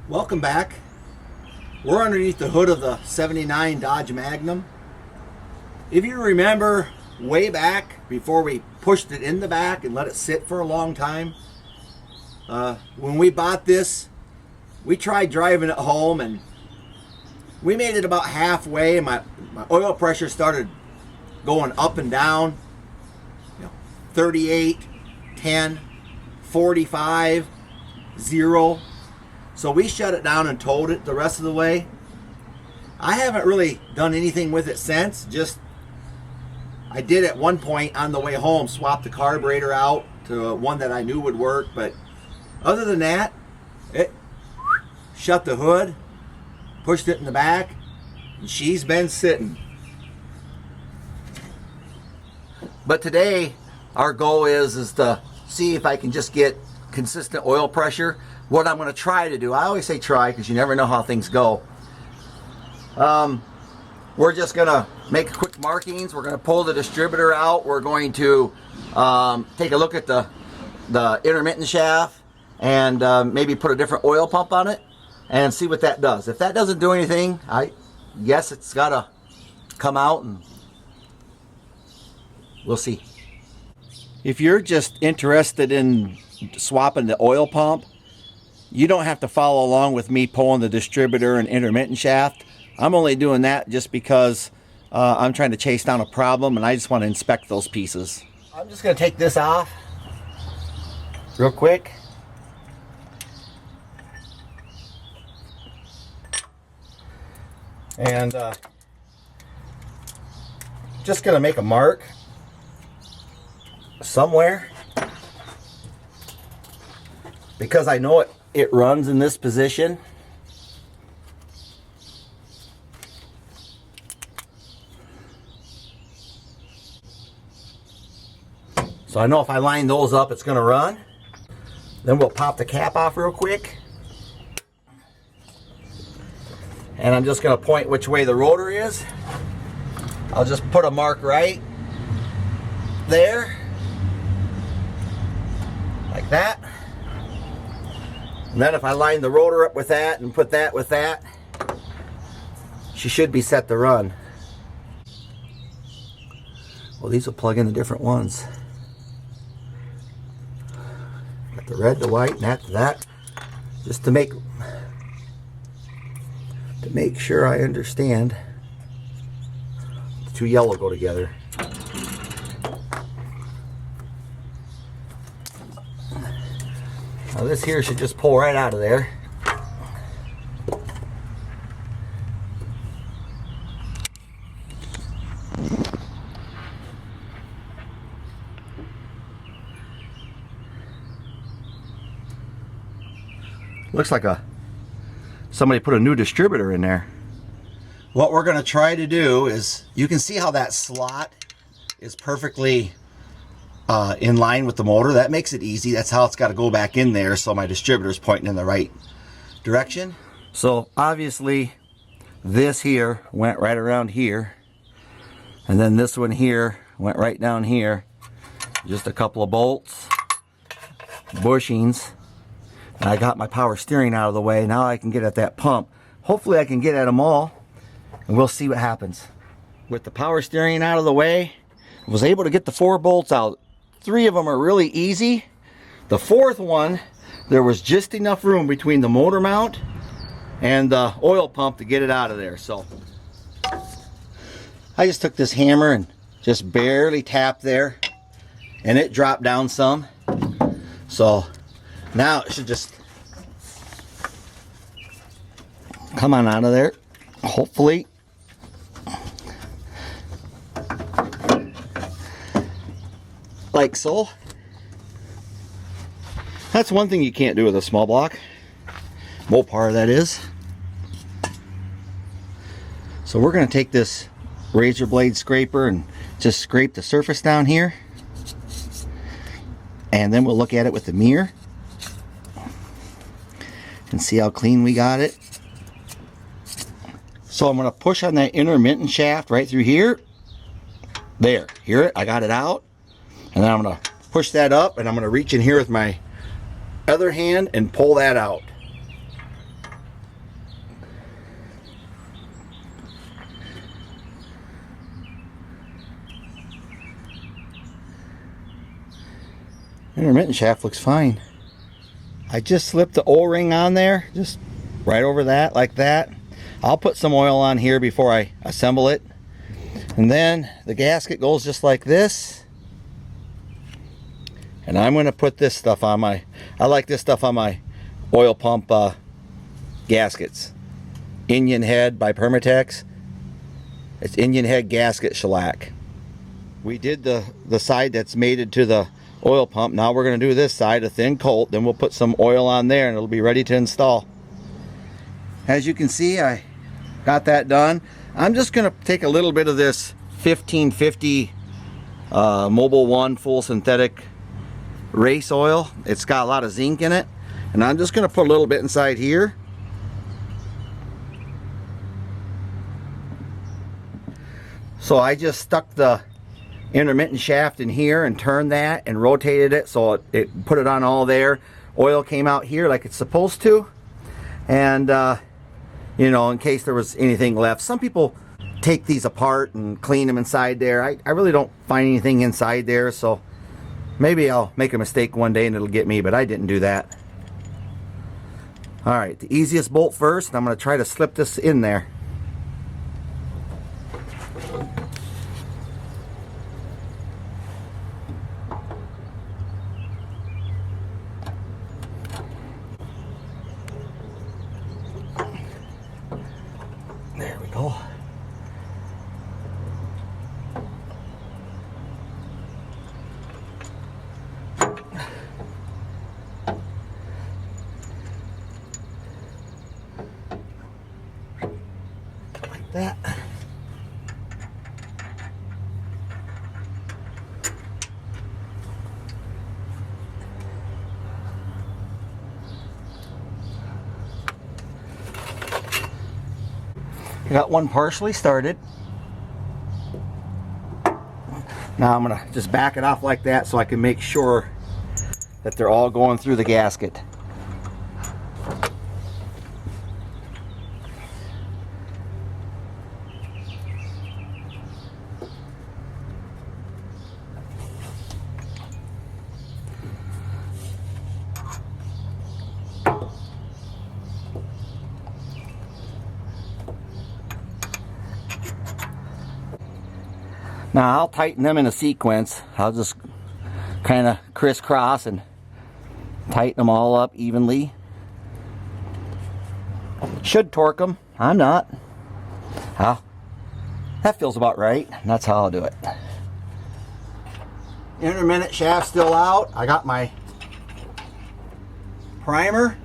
Welcome back. We're underneath the hood of the 79 Dodge Magnum. If you remember way back before we pushed it in the back and let it sit for a long time, when we bought this, we tried driving it home and we made it about halfway and my oil pressure started going up and down. 38, 10, 45, 0. So we shut it down and towed it the rest of the way. I haven't really done anything with it since. Just I did at one point on the way home, swap the carburetor out to one that I knew would work. But other than that, it shut the hood, pushed it in the back, and she's been sitting. But today, our goal is to see if I can just get consistent oil pressure. What I'm going to try to do, I always say try because you never know how things go. We're just going to make quick markings. We're going to pull the distributor out. We're going to take a look at the intermittent shaft and maybe put a different oil pump on it and see what that does. If that doesn't do anything, I guess it's got to come out and we'll see. If you're just interested in swapping the oil pump, you don't have to follow along with me pulling the distributor and intermittent shaft. I'm only doing that just because I'm trying to chase down a problem and I just want to inspect those pieces. I'm just going to take this off real quick. And just going to make a mark somewhere because I know it runs in this position. So I know if I line those up, it's going to run. Then we'll pop the cap off real quick. And I'm just going to point which way the rotor is. I'll just put a mark right there. Like that. And then if I line the rotor up with that and put that with that, she should be set to run. Well, these will plug in the different ones. Got the red, the white, and that. Just to make sure I understand. The two yellow go together. Now this here should just pull right out of there. Looks like somebody put a new distributor in there. What we're going to try to do is, you can see how that slot is perfectly in line with the motor. That makes it easy. That's how it's got to go back in there so my distributor is pointing in the right direction. So obviously this here went right around here, and then this one here went right down here. Just a couple of bolts, bushings, and I got my power steering out of the way. Now I can get at that pump. Hopefully I can get at them all, and we'll see what happens. With the power steering out of the way, I was able to get the 4 bolts out. 3 of them are really easy. The 4th one, there was just enough room between the motor mount and the oil pump to get it out of there. So I just took this hammer and just barely tapped there, and it dropped down some. So now it should just come on out of there, hopefully. Like so. That's one thing you can't do with a small block. Mopar, that is. So we're going to take this razor blade scraper and just scrape the surface down here. And then we'll look at it with the mirror and see how clean we got it. So I'm going to push on that intermittent shaft right through here. There, hear it? I got it out. And then I'm going to push that up, and I'm going to reach in here with my other hand and pull that out. Intermittent shaft looks fine. I just slipped the O-ring on there, just right over that, like that. I'll put some oil on here before I assemble it. And then the gasket goes just like this. And I'm going to put this stuff on my, I like this stuff on my oil pump gaskets. Indian Head by Permatex. It's Indian Head gasket shellac. We did the side that's mated to the oil pump. Now we're going to do this side, a thin coat. Then we'll put some oil on there and it'll be ready to install. As you can see, I got that done. I'm just going to take a little bit of this 1550 Mobil 1 full synthetic race oil. It's got a lot of zinc in it. And I'm just going to put a little bit inside here. So I just stuck the intermittent shaft in here and turned that and rotated it so it put it on all there. Oil came out here like it's supposed to. And you know, in case there was anything left. Some people take these apart and clean them inside there. I really don't find anything inside there, so maybe I'll make a mistake one day and it'll get me, but I didn't do that. Alright, the easiest bolt first, and I'm going to try to slip this in there. There we go. Like that. I got one partially started. Now I'm going to just back it off like that so I can make sure that they're all going through the gasket. Now I'll tighten them in a sequence. I'll just kind of crisscross and tighten them all up evenly. Should torque them. I'm not. That feels about right. That's how I'll do it. Intermittent shaft still out. I got my primer.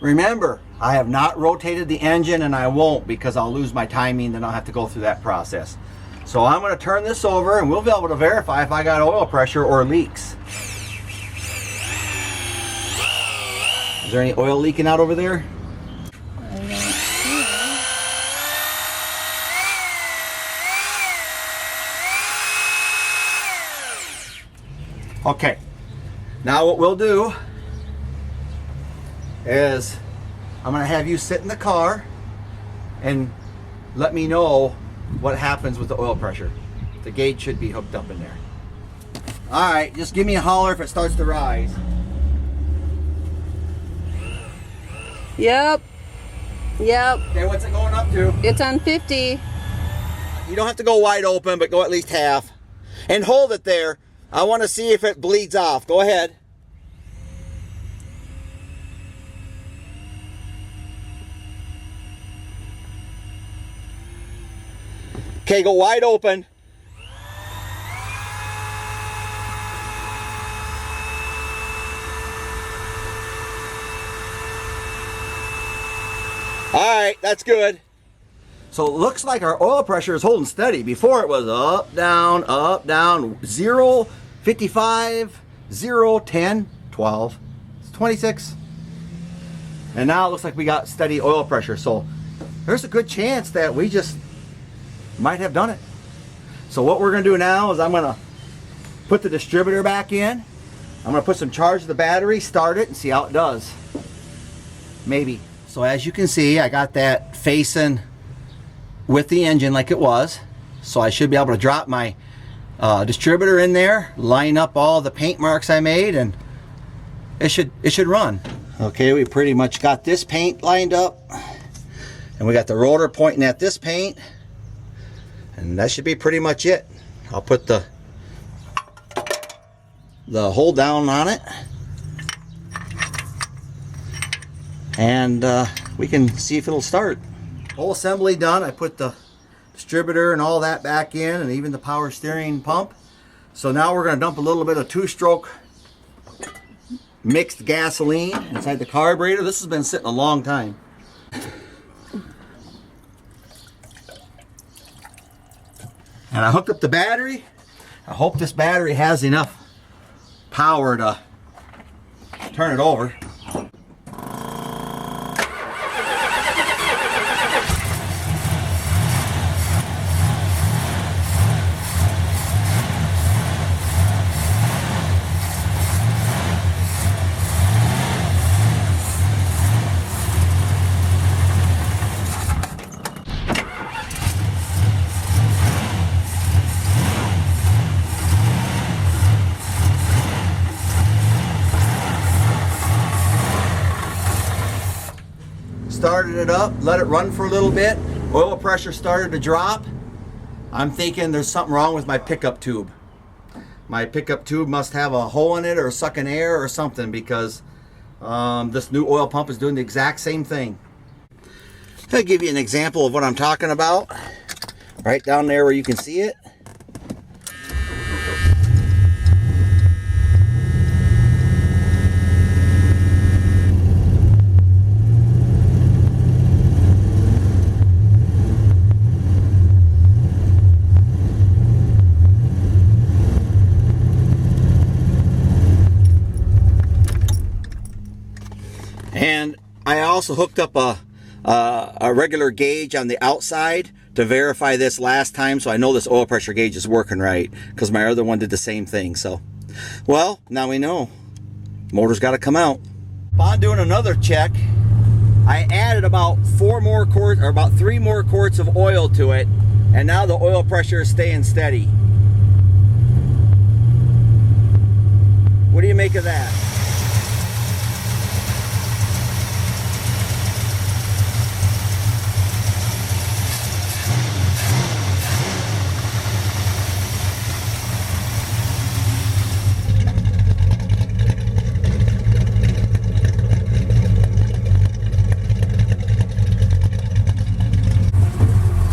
Remember, I have not rotated the engine, and I won't because I'll lose my timing, then I'll have to go through that process. So I'm going to turn this over and we'll be able to verify if I got oil pressure or leaks. Is there any oil leaking out over there? Okay, now what we'll do is I'm going to have you sit in the car and let me know what happens with the oil pressure. The gauge should be hooked up in there. Alright, just give me a holler if it starts to rise. Yep. Okay, what's it going up to? It's on 50. You don't have to go wide open, but go at least half. And hold it there. I want to see if it bleeds off. Go ahead. Okay, go wide open. Alright, that's good. So it looks like our oil pressure is holding steady. Before it was up, down, 0, 55, 0, 10, 12, 26. And now it looks like we got steady oil pressure. So there's a good chance that we just might have done it. So what we're going to do now is I'm going to put the distributor back in. I'm going to put some charge to the battery, start it, and see how it does. Maybe. So as you can see, I got that facing with the engine like it was. So I should be able to drop my distributor in there, line up all the paint marks I made, and it should run. Okay, we pretty much got this paint lined up, and we got the rotor pointing at this paint, and that should be pretty much it. I'll put the hold down on it, and we can see if it'll start. Whole assembly done. I put the distributor and all that back in, and even the power steering pump. So now we're going to dump a little bit of 2-stroke mixed gasoline inside the carburetor. This has been sitting a long time. And I hooked up the battery. I hope this battery has enough power to turn it over. Started it up, let it run for a little bit. Oil pressure started to drop. I'm thinking there's something wrong with my pickup tube. My pickup tube must have a hole in it or sucking air or something, because this new oil pump is doing the exact same thing. I'll give you an example of what I'm talking about. Right down there where you can see it. And I also hooked up a regular gauge on the outside to verify this last time, so I know this oil pressure gauge is working right, because my other one did the same thing. So, well, now we know. Motor's got to come out. Upon doing another check, I added about 3 more quarts of oil to it, and now the oil pressure is staying steady. What do you make of that?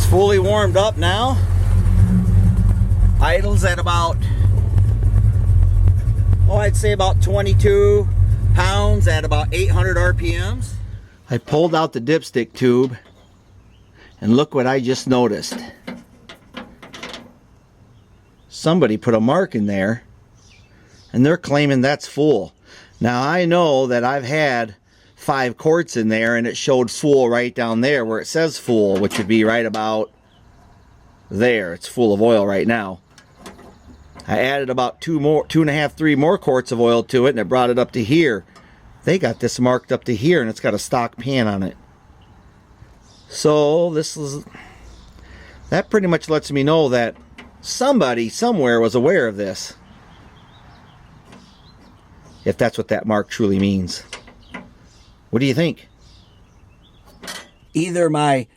Fully warmed up now. Idles at about, I'd say about 22 pounds at about 800 RPMs. I pulled out the dipstick tube, and look what I just noticed. Somebody put a mark in there, and they're claiming that's full. Now I know that I've had 5 quarts in there, and it showed full right down there where it says full, which would be right about there. It's full of oil right now. I added about 2.5, 3 more quarts of oil to it, and it brought it up to here. They got this marked up to here, and it's got a stock pan on it. So that pretty much lets me know that somebody somewhere was aware of this, if that's what that mark truly means. What do you think? Either my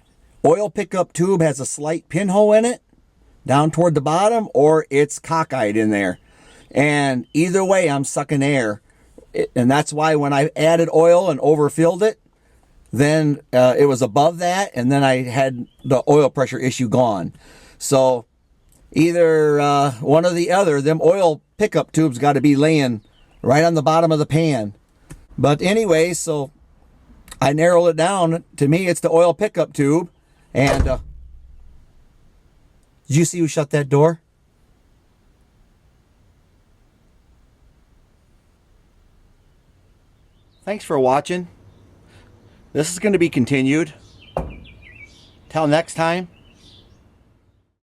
oil pickup tube has a slight pinhole in it down toward the bottom, or it's cockeyed in there. And either way, I'm sucking air. And that's why when I added oil and overfilled it, then it was above that, and then I had the oil pressure issue gone. So either one or the other, them oil pickup tubes got to be laying right on the bottom of the pan. But anyway, so I narrowed it down. To me, it's the oil pickup tube. And did you see who shut that door? Thanks for watching. This is going to be continued. Till next time,